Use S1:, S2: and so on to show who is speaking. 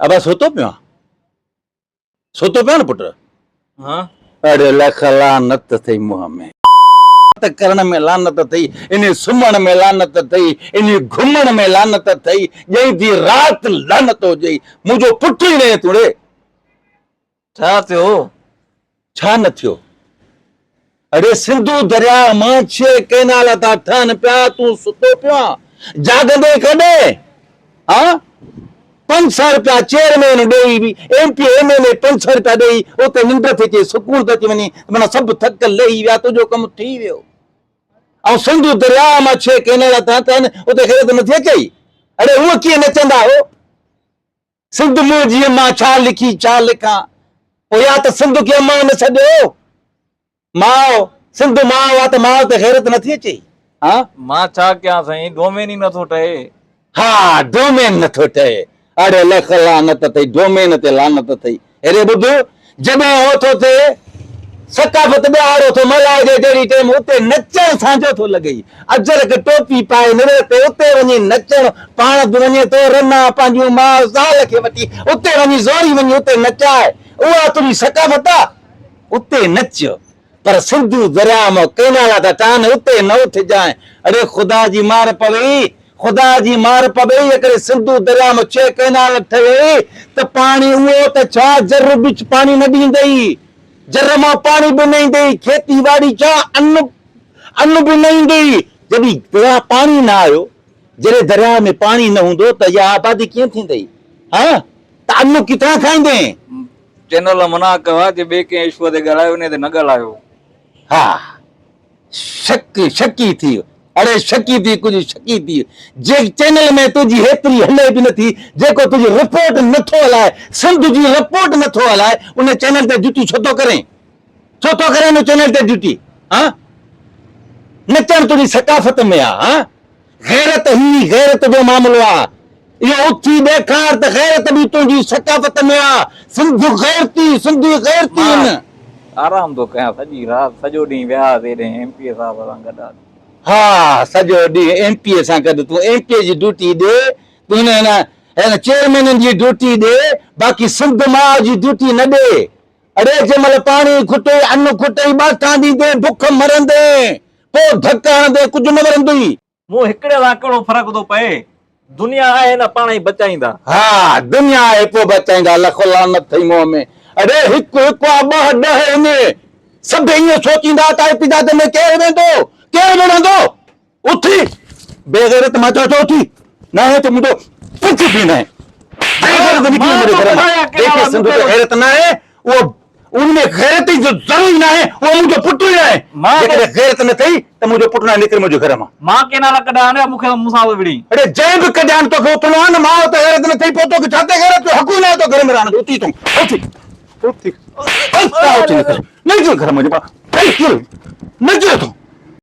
S1: अब सोतो पियो न पुट।
S2: हाँ
S1: अरे लख लानत थई मुंह में करण में लानत थई, इन सुमण में लानत थई, इन घुमण में लानत थई, जई दी रात लानत हो जई। मुझो पुट ही ने तुड़े
S2: छा थियो?
S1: छा न थियो? अरे सिंधु दरिया मां 6 केनाल था ठहन पिया, तू सुतो पिया जागंदे कॾे? हाँ 500 रुपया चेयरमैन ॾेई बि MP MLA 500 रुपया ॾेई उते निंड थी अचे, सुकून थो अची वञे, माना सभु थक लही विया, तुंहिंजो कमु थी वियो। ऐं सिंधु दरिया मां 6 केनाल था ठहन, उते ख़ैरत नथी अचे। अरे उहो कीअं नचंदा हो? सिंध मूं जीअं मां छा लिखी छा लिखां, पोइ या त सिंध खे अमां न छॾियो, माउ सिंध माउ आहे त माउ ते ग़ैरत नथी अचे। हाँ
S2: मां छा कयां साईं, डोमेन ही नथो ठहे।
S1: हाँ डोमेन नथो ठहे। अरे लख लानत थई, डोमेन ते लानत थई। अरे ॿुध, जॾहिं हो थो थिए सकाफ़त ॿियारो थो मल्हाए जे जहिड़ी टाइम उते नचण सां थो लॻई, अजरक टोपी पाए निरे ते उते वञी नचण, पाण बि वञे थो रना पंहिंजूं माउ ज़ाल खे वठी उते वञी ज़ोरी वञी उते नचाए, उहा तुंहिंजी सकाफ़त आहे, उते नच। पर सिंधु दरिया में केनाला था ठहन, उते न उथिजांइ। अरे ख़ुदा जी मार पवे, खुदा जी मार पवे, अगरि सिंधु दरिया में 6 केनाल ठहे त पाणी उहो त छा जर बिच पाणी न ॾींदई, जर मां पाणी बि न ईंदई, खेती बाड़ी छा अन्न बि न ईंदई। जॾहिं दरिया पाणी न आयो, जॾहिं दरिया में पाणी न हूंदो त इहा आबादी कीअं थींदई? हाँ त अन्न किथां खाईंदे?
S2: चैनल मना कयो जे ॿिए कंहिं इश्यू ते ॻाल्हायो न ते न ॻाल्हायो।
S1: हा शकी थी। अरे शकी थी, कुछ शकी थी। जे चैनल में तुझी हेतरी हले भी नथी, जेको तुझी रिपोर्ट नथो हलाए, सिंध जी रिपोर्ट नथो हलाए, उन चैनल ते ड्यूटी छो तो करे? छो तो करे उन चैनल ते ड्यूटी? हाँ नचण तुझी सकाफ़त में आ। हाँ गैरत ही गैरत जो मामलो आ, इहो उथी ॾेखार त गैरत भी तुझी सकाफ़त में आ। सिंध गैरती, सिंधी गैरती आहिनि।
S2: आराम तो कयां, सॼी राति सॼो ॾींहुं वियासीं हेॾे MP साहब सां गॾु।
S1: हाँ सॼो ॾींहुं MP सां गॾु तूं MP जी ड्यूटी ॾे, तूं हिन चेयरमैननि जी ड्यूटी ॾे, बाक़ी सिंध माउ जी ड्यूटी न ॾे। अरे जंहिंमहिल पाणी खुटे, अन्न खुटे, ॿाटां ॾींदे, बुख मरंदे, पोइ धक हणंदे, कुझु न वरंदई।
S2: मूं हिकिड़े सां कहिड़ो फ़र्क़ु थो पए? दुनिया आहे न, पाण ई बचाईंदा।
S1: हाँ दुनिया आहे पोइ बचाईंदा, लख लानत थई मुंहं में। अरे हिकु हिकु आहे, 2 10 आहिनि, सभु ईअं सोचींदा त पिदाद में केरु वेंदो, केरु विढ़ंदो? उथी बेगैरत मां चओ उथी न है तो मुझे कुछ भी नहीं, बेगैरत निकली मेरे घर में। देखे सिंधु में गैरत ना है, वो उनमें गैरत ही जो जरूरी ना है, वो मुझे पुटु ही है। जेकॾहिं गैरत न थई त मुझे पुटु ना निकिरे मुझे घर मां।
S2: मां केनाल कढां ने मूंखे मूंसां विड़ी।
S1: अरे जंहिं बि कढां तो को पुनो न मां त गैरत न थई, पोइ तो छाते गैरत जो हक़ न तो घर में रहण। उथी तूं उथी उथी उथी निकिर घर मुझे न जो